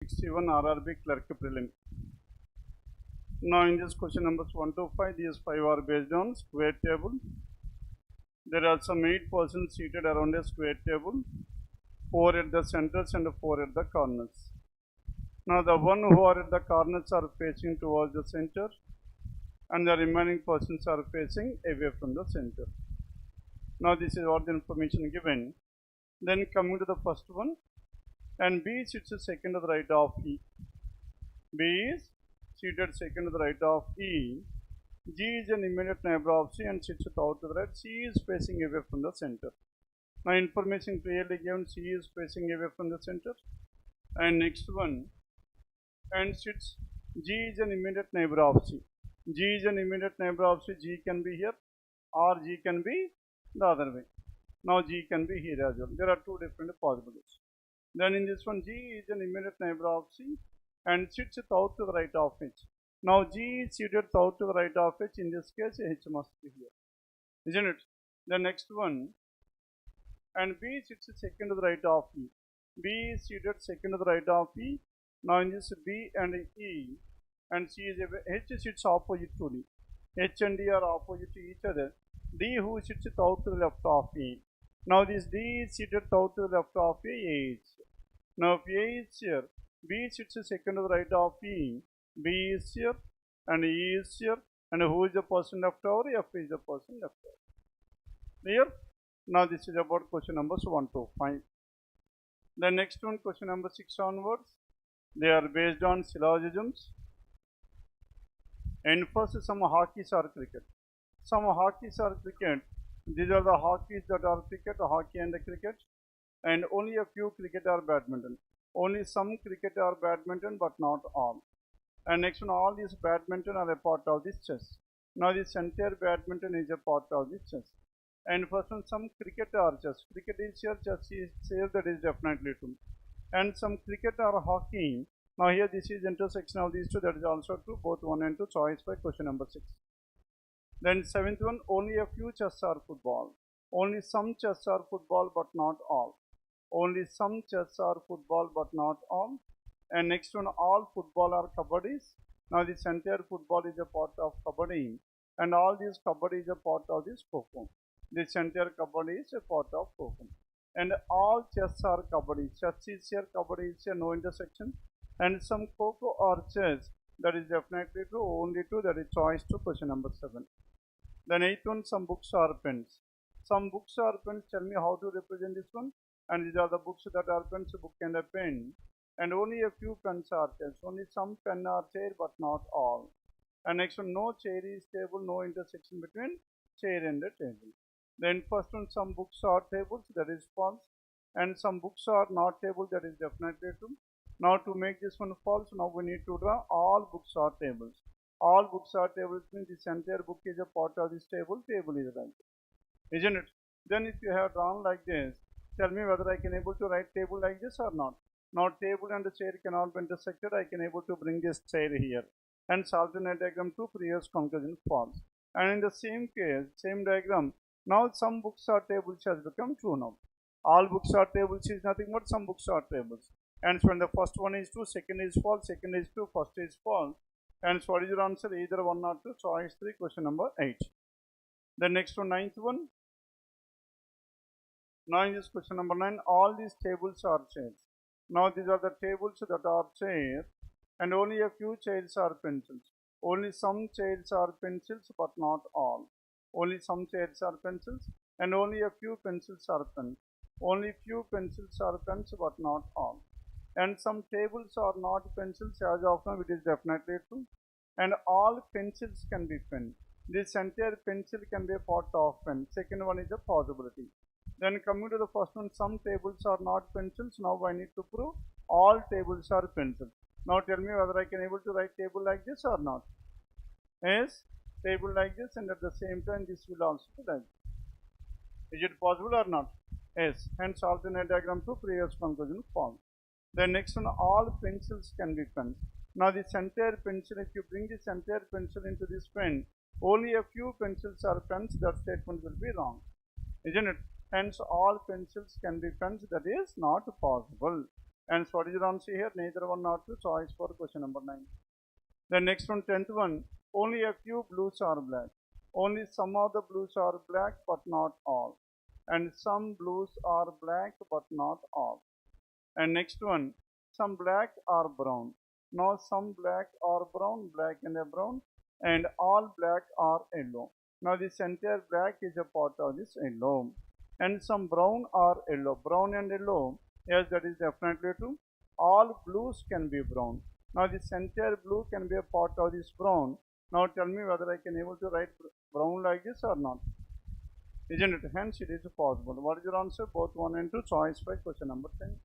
NO-61 RRB Clerk Prelim. Now in this question numbers 1 to 5, these 5 are based on square table. There are some 8 persons seated around a square table, 4 at the centers and 4 at the corners. Now the one who are at the corners are facing towards the center and the remaining persons are facing away from the center. Now this is what the information given. Then coming to the first one, and B sits second to the right of E. B is seated second to the right of E. G is an immediate neighbor of C and sits out to the right. C is facing away from the center. Now information clearly given, C is facing away from the center. And next one, and sits, G is an immediate neighbor of C. G is an immediate neighbor of C. G can be here or G can be the other way. Now G can be here as well. There are two different possibilities. Then in this one, G is an immediate neighbor of C and sits out to the right of H. Now G is seated out to the right of H. In this case, H must be here, isn't it? The next one, and B sits second to the right of E. B is seated second to the right of E. Now in this B and E, and C is H sits opposite to D. H and D are opposite to each other. D who sits out to the left of E. Now this D is seated out to the left of A is. Now if A is here, B sits second to the right of E. B is here and E is here, and who is the person left over? F is the person left over. Clear? Now this is about question numbers 1 to 5. The next one, question number 6 onwards, they are based on syllogisms. And first, some hockeys are cricket. Some hockeys are cricket. These are the hockeys that are cricket, hockey and the cricket. And only a few cricket are badminton. Only some cricket are badminton, but not all. And next one, all these badminton are a part of this chess. Now this entire badminton is a part of this chess. And first one, some cricket are chess. Cricket is here, chess is here, that is definitely true. And some cricket are hockey. Now here this is intersection of these two, that is also true, both 1 and 2, choice by question number 6. Then 7th one, only a few chess are football. Only some chess are football, but not all. Only some chess are football, but not all. And next one, all football are kabaddis. Now this entire football is a part of kabaddi, and all these kabaddi is a part of this kho-kho. This entire kabaddi is a part of kho-kho. And all chess are kabaddi. Chess is here, kabaddi is here, no intersection. And some kho-kho or chess, that is definitely true, only two, that is choice to question number 7. Then 8th one, some books are pens. Some books are pens. Tell me how to represent this one. And these are the books that are pens, book and a pen. And only a few pens are chairs. Only some pen are chair, but not all. And next one, no chair is table, no intersection between chair and the table. Then first one, some books are tables, that is false. And some books are not table, that is definitely true. Now to make this one false, now we need to draw all books are tables. All books are tables means this entire book is a part of this table, table is right, isn't it? Then if you have drawn like this, tell me whether I can able to write table like this or not. Now table and the chair cannot be intersected, I can able to bring this chair here. Hence alternate diagram to previous conclusion false. And in the same case, same diagram, now some books are tables has become true now. All books are tables is nothing but some books are tables. And so when the first one is true, second is false, second is true, first is false. And so what is your answer? Either 1 or 2, choice 3, question number 8. The next one, 9th one. Now in this question number 9, all these tables are chairs. Now these are the tables that are chairs, and only a few chairs are pencils. Only some chairs are pencils, but not all. Only some chairs are pencils, and only a few pencils are pens. Only few pencils are pens, but not all. And some tables are not pencils, as of now it is definitely true. And all pencils can be pen. This entire pencil can be a part of pen. Second one is a possibility. Then coming to the first one, some tables are not pencils. Now I need to prove all tables are pencils. Now tell me whether I can able to write table like this or not. Yes, table like this, and at the same time this will also be like this. Is it possible or not? Yes, hence alternate diagram to previous conclusion form. The next one, all pencils can be pens. Now this entire pencil, if you bring this entire pencil into this pen, only a few pencils are pens, that statement will be wrong, isn't it? Hence all pencils can be pens, that is not possible. And what is your answer here? Neither one nor two. Choice for question number 9. The next one, 10th one. Only a few blues are black. Only some of the blues are black, but not all. And some blues are black, but not all. And next one, some black are brown. Now some black are brown, black and a brown, and all black are yellow. Now this entire black is a part of this yellow. And some brown are yellow. Brown and yellow, yes, that is definitely true. All blues can be brown. Now this entire blue can be a part of this brown. Now tell me whether I can able to write brown like this or not. Isn't it? Hence it is possible. What is your answer? Both 1 and 2. Choice by question number 10.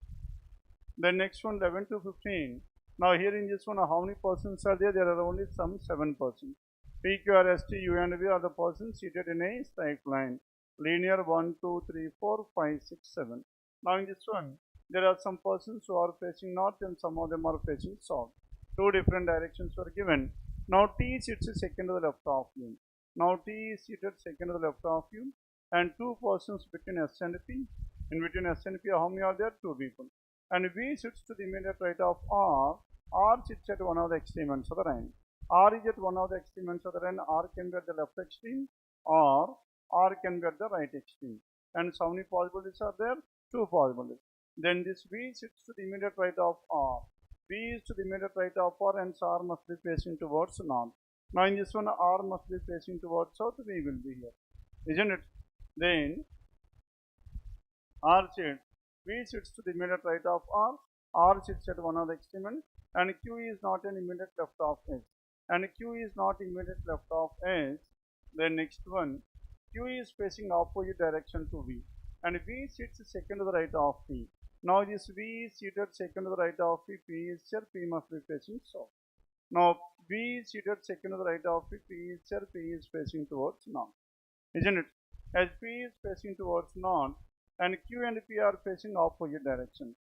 The next one, 11 to 15. Now here in this one, how many persons are there? There are only some 7 persons. P, Q, R, S, T, U, and V are the persons seated in a straight line. Linear 1, 2, 3, 4, 5, 6, 7. Now in this one, there are some persons who are facing north and some of them are facing south. 2 different directions were given. Now T sits second to the left of you. Now T is seated second to the left of you. And 2 persons between S and P. In between S and P, how many are there? 2 people. And V sits to the immediate right of R. R sits at one of the extreme ends of the line. R is at one of the extreme ends of the line. R can be at the left extreme or R can be at the right extreme. And how many possibilities are there? 2 possibilities. Then this V sits to the immediate right of R. V is to the immediate right of R and so R must be facing towards north. Now in this one, R must be facing towards south. V will be here. Isn't it? Then R sits. V sits to the immediate right of R. R sits at one of the extreme ends. And Q is not an immediate left of S. And Q is not immediate left of S. Then next one, Q is facing opposite direction to V. And V sits second to the right of P. Now this V is seated second to the right of P. P is here. P must be facing south. Now V is seated second to the right of P. P is here. P is facing towards north. Isn't it? As P is facing towards north and Q and P are facing opposite direction,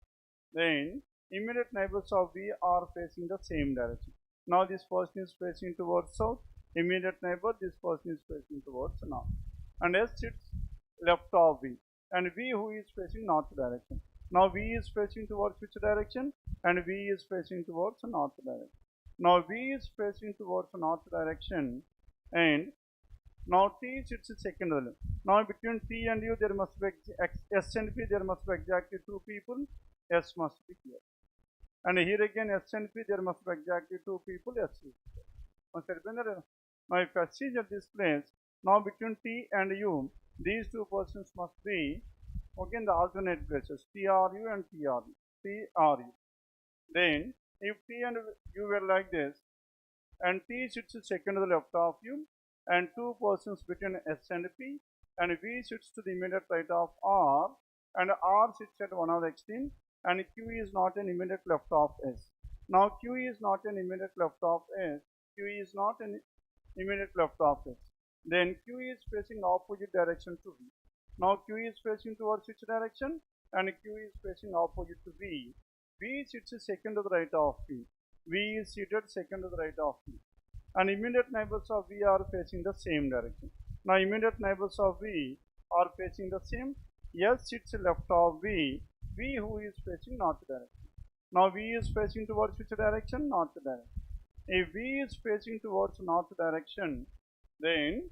then immediate neighbors of V are facing the same direction. Now this person is facing towards south. Immediate neighbor, this person is facing towards north. And S sits left of V. And V who is facing north direction. Now V is facing towards which direction? And V is facing towards north direction. Now V is facing towards north direction and now T sits second level. Now between T and U there must be S and P, there must be exactly 2 people. S must be here. And here again S and P, there must be exactly 2 people. S is here. Now if S is at this place, now between T and U, these 2 persons must be again the alternate places, TRU and TRU. TRU. Then if T and U were like this, and T sits second to the left of U, and 2 persons between S and P, and V sits to the immediate right of R, and R sits at one of the extreme, and Q is not an immediate left of S. Now Q is not an immediate left of S. Q is not an immediate left of S. Then Q is facing opposite direction to V. Now Q is facing towards which direction? And Q is facing opposite to V. V sits second to the right of P. V is seated second to the right of P. And immediate neighbors of V are facing the same direction. Now immediate neighbors of V are facing the same. S sits left of V. V who is facing north direction. Now V is facing towards which direction? North direction. If V is facing towards north direction, then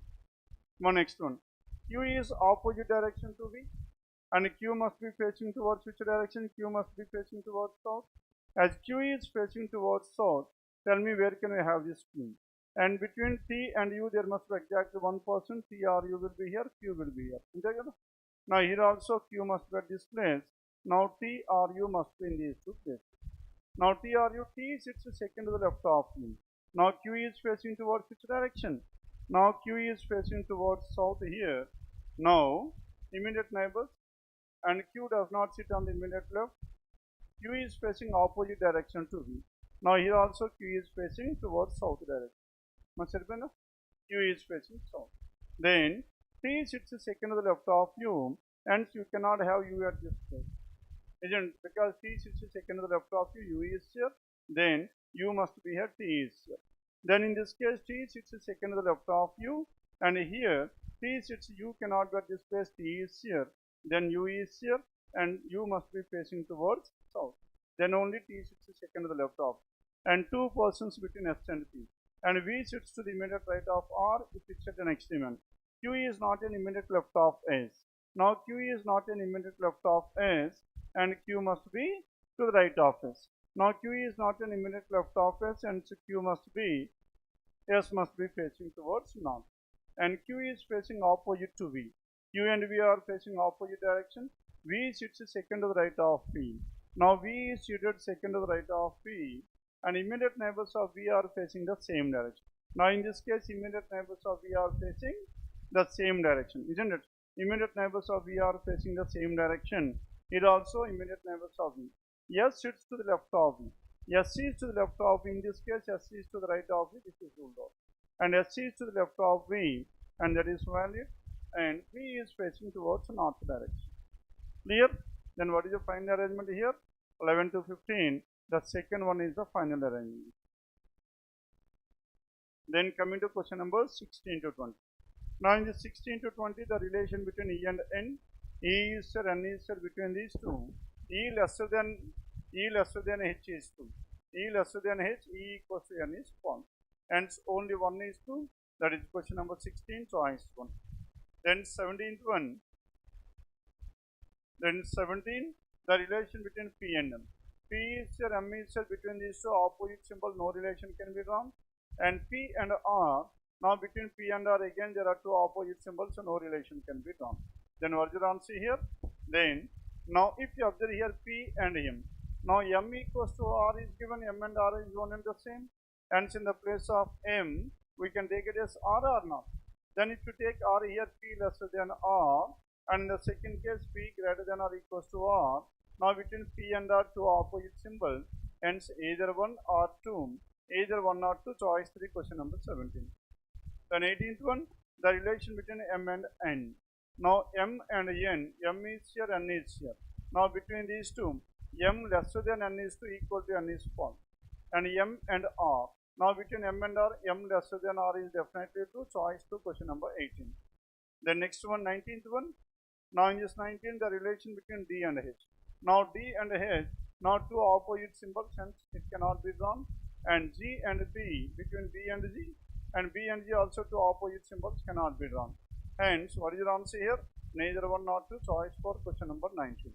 next one. Q is opposite direction to V. And Q must be facing towards which direction? Q must be facing towards south. As Q is facing towards south, tell me where can we have this Q? And between T and U there must be exactly 1 person. T or U will be here, Q will be here. Now here also Q must be at this place. Now T or U must be in these 2 places. Now T or U, T sits second to the left of U. Now Q is facing towards which direction? Now Q is facing towards south here. Now immediate neighbors, and Q does not sit on the immediate left. Q is facing opposite direction to V. Now here also Q is facing towards south direction. Q is facing south. Then T sits second to the left of U, and you cannot have U at this place. Isn't? Because T sits second to the left of U, U is here. Then U must be here, T is here. Then in this case T sits second to the left of U, and here T sits, U cannot be at this place, T is here. Then U is here, and U must be facing towards south. then only T sits second to the left of, and two persons between S and P, and V sits to the immediate right of R if it's at an extreme. Q is not an immediate left of S. Now Q is not an immediate left of S, and Q must be to the right of S. Now Q is not an immediate left of S, and so Q must be, S must be facing towards north, and Q is facing opposite to V. Q and V are facing opposite direction. V sits second to the right of P. Now V is seated second to the right of P, and immediate neighbors of V are facing the same direction. Now in this case, immediate neighbors of V are facing the same direction, isn't it? Immediate neighbors of V are facing the same direction. It also immediate neighbors of V. S sits to the left of V. S is to the left of V. In this case, S is to the right of V. This is ruled out. And S is to the left of V, and that is valid. And V is facing towards north direction. Clear? Then what is the final arrangement here? 11 to 15. The second one is the final arrangement. Then coming to question number 16 to 20. Now in the 16 to 20, the relation between E and N, E is there, N is there between these two. E lesser than H is 2. E lesser than H, E equals to N is 1. Hence only 1 is 2. That is question number 16, choice 1. Then 17th one. Then 17, the relation between P and M. P is there, M is there between these two opposite symbol, no relation can be drawn. And P and R, now between P and R again there are two opposite symbols, so no relation can be drawn. Then what is the answer here? Then now if you observe here P and M, now M equals to R is given, M and R is one and the same. Hence in the place of M, we can take it as R or not. Then if you take R here, P lesser than R, and in the second case P greater than or equals to R. Now between P and R, two opposite symbols, hence either 1 or 2, either 1 or 2, choice 3, question number 17. Then 18th one, the relation between M and N. Now M and N, M is here, N is here. Now between these two, M lesser than N is 2, equal to N is 1. And M and R. Now between M and R, M lesser than R is definitely 2, choice 2, question number 18. The next one, 19th one. Now in this 19, the relation between D and H. Now D and H, now two opposite symbols, hence it cannot be drawn. And G and B, between B and G, and B and G also two opposite symbols cannot be drawn. Hence, what is the answer here? Neither 1 nor 2, choice for question number 19.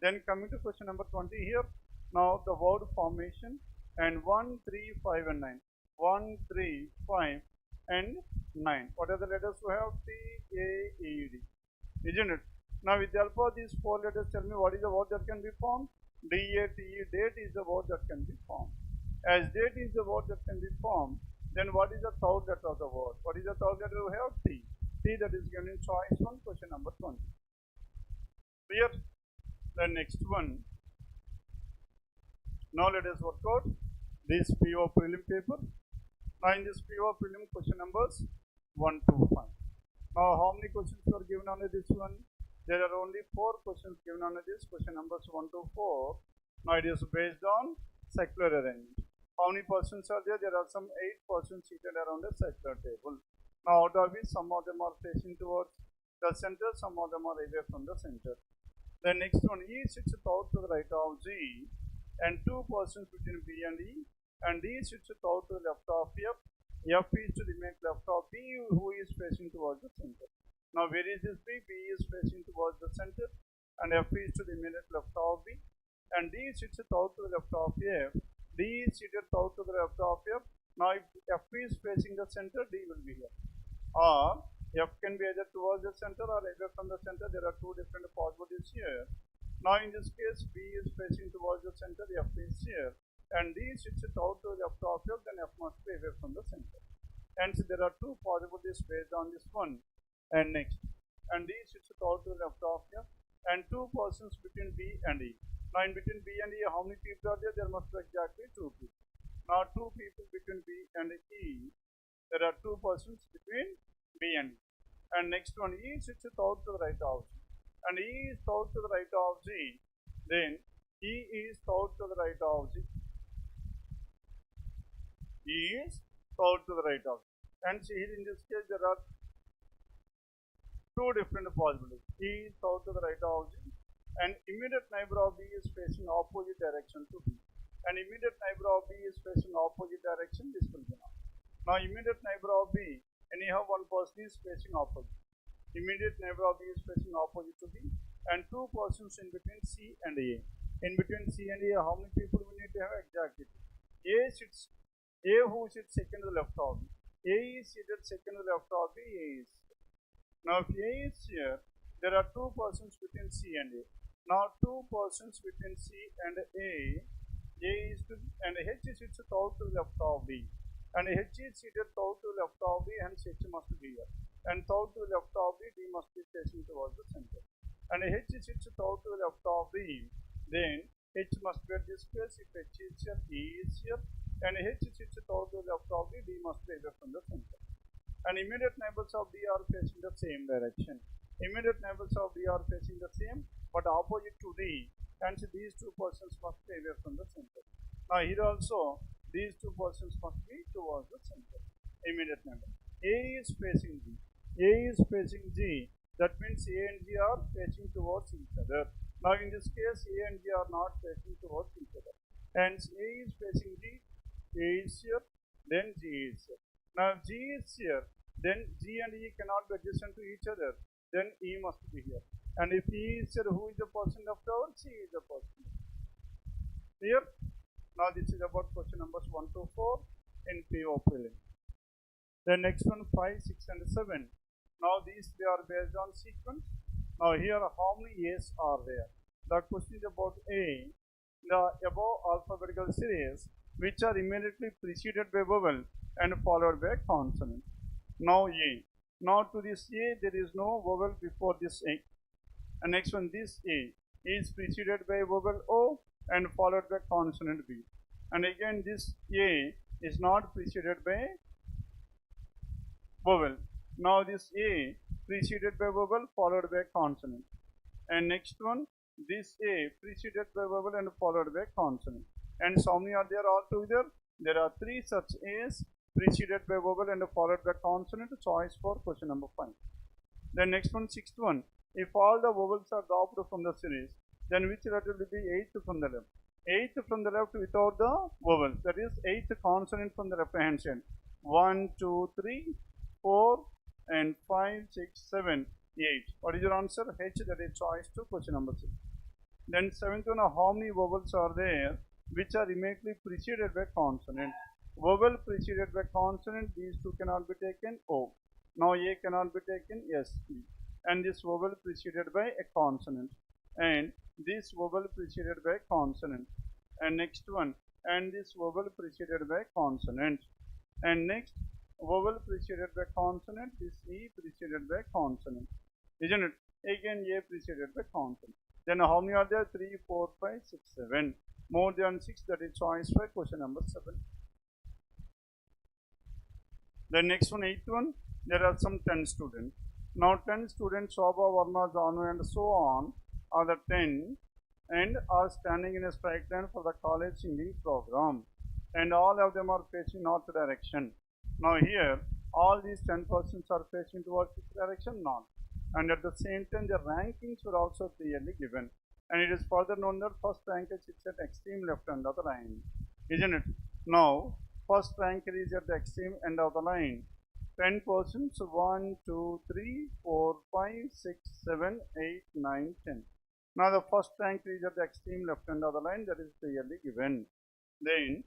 Then coming to question number 20 here. Now the word formation, and 1, 3, 5 and 9. 1, 3, 5 and 9. What are the letters we have? T, A, E, D. Isn't it? Now with the help of these 4 letters, tell me what is the word that can be formed? D, A, T, E, date is the word that can be formed. As date is the word that can be formed, then what is the third letter of the word? What is the third letter we have? T. T, that is given in choice 1, question number 20. Clear? The next one. Now let us work out this PO prelim paper. Now in this PO prelim, question numbers 1 to 5. Now how many questions were given on this one? There are only 4 questions given on this, question numbers 1 to 4. Now it is based on circular arrangement. How many persons are there? There are some 8 persons seated around a circular table. Now out of which some of them are facing towards the center, some of them are away from the center. The next one, E sits out to the right of G, and 2 persons between B and E, and D sits out to the left of F. F is to the left of B, who is facing towards the center. Now where is this B? B is facing towards the center, and F is to the immediate left of B, and D sits out to the left of F. D is seated out to the left of F. Now if F is facing the center, D will be here. Or F can be either towards the center or away from the center. There are 2 different possibilities here. Now in this case, B is facing towards the center, F is here, and D sits out to the left of F, then F must be away from the center. Hence there are 2 possibilities based on this one. And next, and D sits out to the left of F, and 2 persons between B and E. Now in between B and E, how many people are there? There must be exactly 2 people. Now 2 people between B and E. There are 2 persons between B and E. And next one, E sits out to the right of G, and E is out to the right of G. Then E is out to the right of G. E is out to the right of G. And see here in this case there are 2 different possibilities. E is out to the right of G, and immediate neighbor of B is facing opposite direction to B, and immediate neighbor of B is facing opposite direction, this will be now. Now immediate neighbor of B, anyhow one person is facing opposite. Immediate neighbor of B is facing opposite to B, and two persons in between C and A. In between C and A, how many people we need to have? Exactly. A who sits second to the left of B. A is seated second to the left of B, A is. Now if A is here, there are two persons between C and A. Now two persons between C and A is to, and H is seated third to the left of B. And H is seated third to the left of B, hence H must be here. And third to the left of B, D must be facing towards the center. And H is seated third to the left of B, then H must be at this place. If H is here, E is here. And H is seated third to the left of B, D must be away from the center. And immediate neighbors of D are facing the same direction. Immediate neighbors of D are facing the same, but opposite to D, and these two persons must be away from the center. Now here also, these two persons must be towards the center. Immediate neighbor. A is facing G. A is facing G. That means A and G are facing towards each other. Now in this case, A and G are not facing towards each other. Hence A is facing G. A is here, then G is here. Now G is here, then G and E cannot be adjacent to each other, then E must be here. And if E is here, who is the person left over? C is the person. Clear? Now this is about question numbers 1 to 4 in PO Prelims. The next one 5, 6 and 7. Now these they are based on sequence. Now here how many A's are there? The question is about A. The above alphabetical series which are immediately preceded by vowel and followed by consonant. Now A. Now to this A there is no vowel before this A. And next one, this A is preceded by vowel O and followed by consonant B. And again this A is not preceded by vowel. Now this A preceded by vowel followed by consonant. And next one, this A preceded by vowel and followed by consonant. And so many are there altogether? There are 3 such A's preceded by vowel and followed by consonant. Choice for question number 5. Then next one, 6th one. If all the vowels are dropped from the series, then which letter will be 8th from the left? 8th from the left without the vowel. That is 8th consonant from the left hand side. 1, 2, 3, 4, and 5, 6, 7, 8. What is your answer? H, that is choice to question number 6. Then 7th one, how many vowels are there which are immediately preceded by consonant? Vowel preceded by consonant, these two cannot be taken, O. Now A cannot be taken, S, P. And this vowel preceded by a consonant. And this vowel preceded by consonant. And next one, and this vowel preceded by consonant. And next, vowel preceded by consonant, this E preceded by consonant. Isn't it? Again A preceded by consonant. Then how many are there? 3, 4, 5, 6, 7. More than 6, that is choice for question number 7. The next one, 8th one, there are some 10 students. Now 10 students, Shobha, Varma, Janu and so on are the 10 and are standing in a straight line for the college singing program. And all of them are facing north direction. Now here, all these 10 persons are facing towards which direction? North. And at the same time, the rankings were also clearly given. And it is further known that first ranker sits at extreme left end of the line. Isn't it? Now, first ranker is at the extreme end of the line. 10 persons, 1, 2, 3, 4, 5, 6, 7, 8, 9, 10. Now the first ranker is at the extreme left end of the line, that is clearly given. Then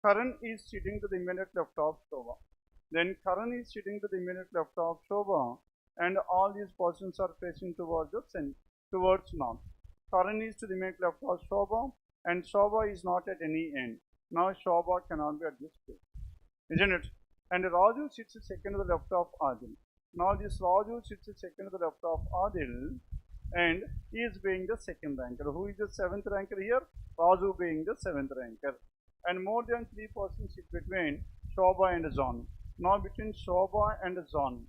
Karan is sitting to the immediate left of Shobha. Then Karan is sitting to the immediate left of Shobha, and all these persons are facing towards the center, towards north. Karan is to the immediate left of Shobha, and Shobha is not at any end. Now Shobha cannot be at this place. Isn't it? And Raju sits second to the left of Adil. Now this Raju sits second to the left of Adil, and he is being the second ranker. Who is the 7th ranker here? Raju being the 7th ranker. And more than 3 persons sit between Shobha and Janu. Now between Shobha and Janu.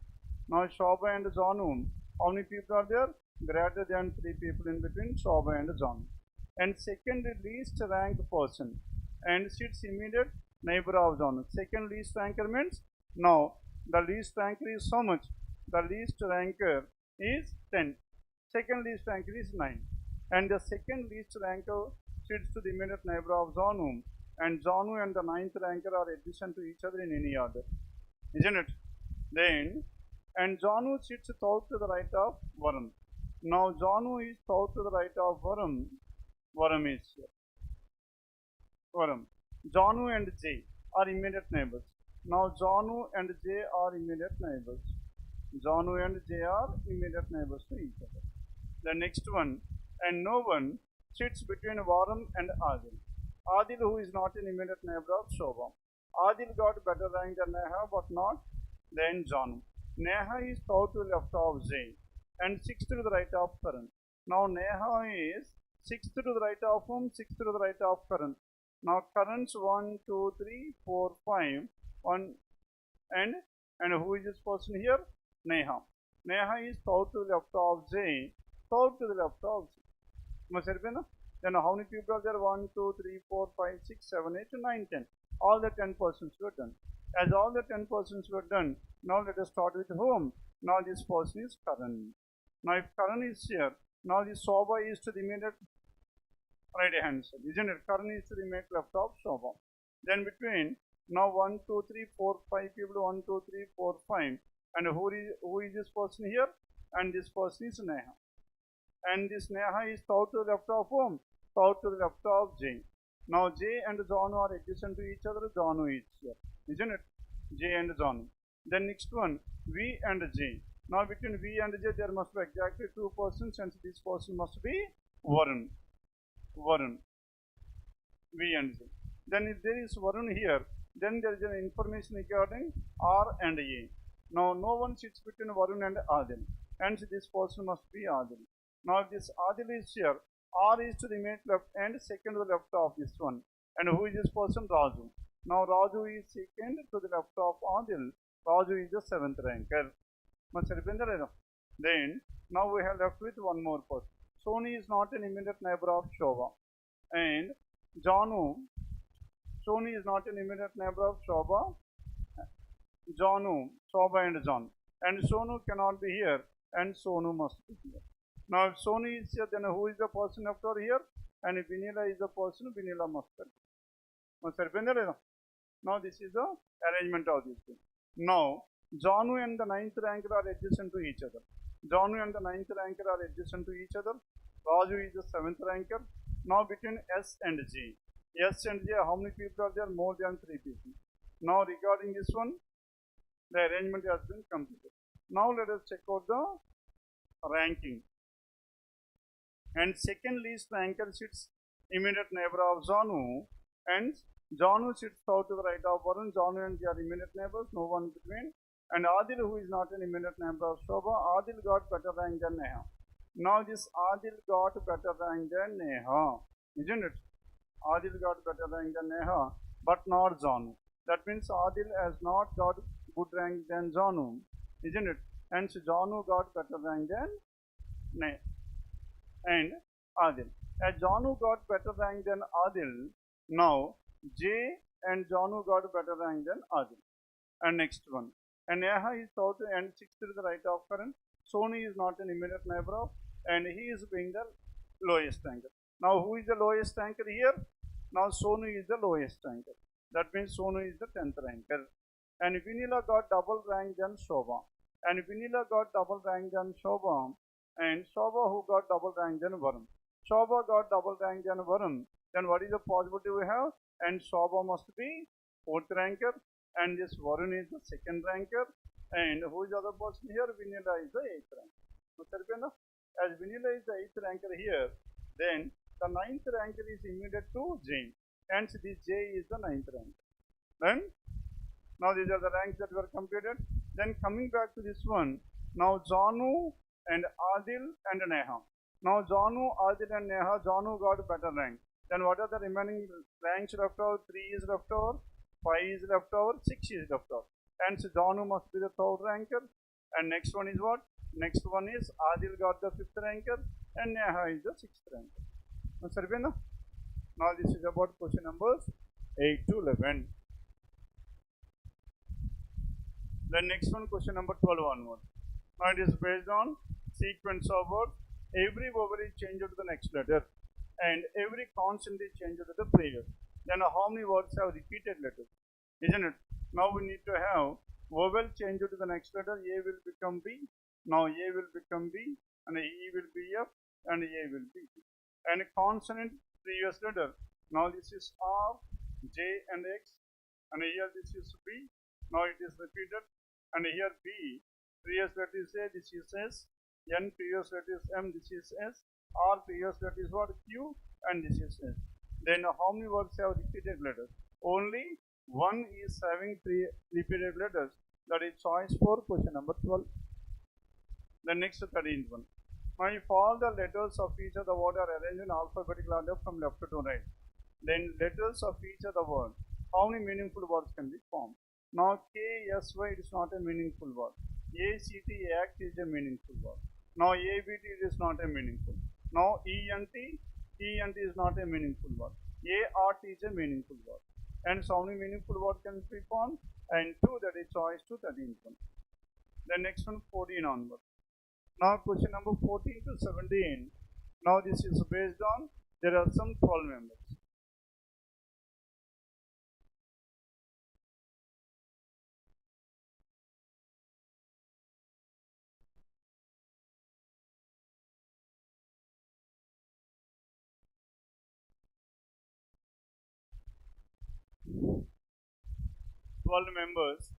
Now Shobha and Janu, how many people are there? Greater than 3 people in between Shobha and Janu. And second least ranked person and sits immediate neighbor of Janu. Second least ranker means, now the least ranker is so much. The least ranker is 10. Second least ranker is 9. And the second least ranker sits to the immediate neighbor of Janu, and Janu and the ninth ranker are adjacent to each other in any order, isn't it? Then, and Janu sits south to the right of Varun. Now Janu is south to the right of Varun. Varun is here. Varun. Janu and J are immediate neighbors. Now Janu and J are immediate neighbors. Janu and J are immediate neighbors to each other. The next one, and no one sits between Varun and Adil. Adil, who is not an immediate neighbor of Shobha. Adil got better rank than Neha, but not then Janu. Neha is south to the left of J and sixth to the right of Karan. Now Neha is sixth to the right of whom? Sixth to the right of Karan. Now Karan's 1, 2, 3, 4, 5, 1 and who is this person here? Neha. Neha is south to the left of J, south to the left of J. Then how many people are there? 1, 2, 3, 4, 5, 6, 7, 8, 9, 10. All the 10 persons were done. As all the 10 persons were done, now let us start with whom? Now this person is Karan. Now if Karan is here, now this Shobha is to the immediate right hand side, isn't it? Karan is to the immediate left of Shobha. Then between, now 1, 2, 3, 4, 5 people, 1, 2, 3, 4, 5. And who is this person here? And this person is Neha. And this Neha is south to the left of whom? South to the left of J. Now J and Janu are adjacent to each other. Janu is here, isn't it? J and Janu. Then next one, V and J. Now between V and J there must be exactly two persons, and this person must be Varun. Varun. V and J. Then if there is Varun here, then there is an information regarding R and A. Now no one sits between Varun and Adil, and this person must be Adil. Now if this Adil is here, R is to the immediate left and second to the left of this one. And who is this person? Raju. Now Raju is second to the left of Adil. Raju is the seventh ranker. Then now we have left with one more person. Soni is not an immediate neighbor of Shobha. And Janu, Soni is not an immediate neighbor of Shobha. Janu, Shobha and Janu. And Sonu cannot be here, and Sonu must be here. Now if Sonu is here, then who is the person after here? And if Vinila is the person, Vinila must be. Now this is the arrangement of this thing. Now Janu and the ninth ranker are adjacent to each other. Janu and the ninth ranker are adjacent to each other. Raju is the seventh ranker. Now between S and J. S and J, how many people are there? More than 3 people. Now regarding this one, the arrangement has been completed. Now let us check out the ranking. And second least ranker sits immediate neighbor of Janu, and Janu sits south to the right of Varun. Janu and J are immediate neighbors, no one between. And Adil, who is not an immediate neighbor of Shobha, Adil got better rank than Neha. Now this Adil got better rank than Neha, isn't it? Adil got better rank than Neha, but not Janu. That means Adil has not got good rank than Janu, isn't it? And so Janu got better rank than Neha and Adil. As Janu got better rank than Adil, now J and Janu got better rank than Adil. And next one. And Neha is south and sixth to the right of Karan. Soni is not an immediate neighbor of, and he is being the lowest ranker. Now who is the lowest ranker here? Now Sonu is the lowest ranker. That means Sonu is the 10th ranker. And Vinila got double rank than Shobha. And Vinila got double rank than Shobha. And Shobha who got double rank than Varun. Shobha got double rank than Varun. Then what is the possibility we have? And Shobha must be 4th ranker. And this Varun is the 2nd ranker. And who is the other person here? Vinila is the 8th ranker. As Vinila is the 8th ranker here, then the 9th ranker is immediate to J. And this J is the 9th ranker. Then now these are the ranks that were completed. Then coming back to this one, now Janu and Adil and Neha. Now Janu, Adil and Neha, Janu got better rank. Then what are the remaining ranks left over? 3 is left over, 5 is left over, 6 is left over. And so Janu must be the 3rd ranker. And next one is what? Next one is Adil got the 5th ranker and Neha is the 6th ranker. Now this is about question numbers 8 to 11. The next one, question number 12 onward. Now it is based on sequence of words. every vowel is changed to the next letter and every consonant is changed to the previous. Then how many words have repeated letters? Isn't it? Now we need to have vowel changed to the next letter. A will become B. Now A will become B, and E will be F, and A will be B. And consonant previous letter. Now this is R, J, and X, and here this is B. Now it is repeated, and here B. Previous letter is A. This is S. N previous letter is M. This is S. R previous letter is what? Q, and this is S. Then how many words have repeated letters? Only one is having three repeated letters. That is choice for question number 12. The next 13th one. Now if all the letters of each of the word are arranged in alphabetical order from left to right, then letters of each of the word, how many meaningful words can be formed? Now KSY is not a meaningful word. ACT act is a meaningful word. Now ABT is not a meaningful. Now ENT is not a meaningful word. ART is a meaningful word. And so many meaningful words can be formed, and 2, that is choice to 13th one. The next one 14 onward. Now question number 14 to 17. Now this is based on, there are some 12 members. Members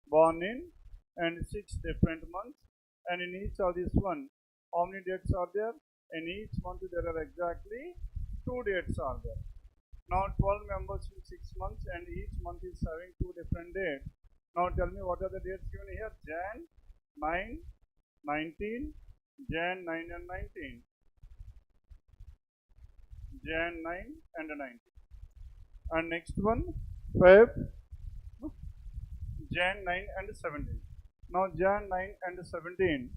born in and 6 different months, and in each of this one, how many dates are there? In each month there are exactly 2 dates are there. Now 12 members in 6 months, and each month is having 2 different dates. Now tell me what are the dates given here? Jan 9, 19, Jan 9 and 19, Jan 9 and 19. And next one, Feb, Jan 9 and 17. Now Jan 9 and 17.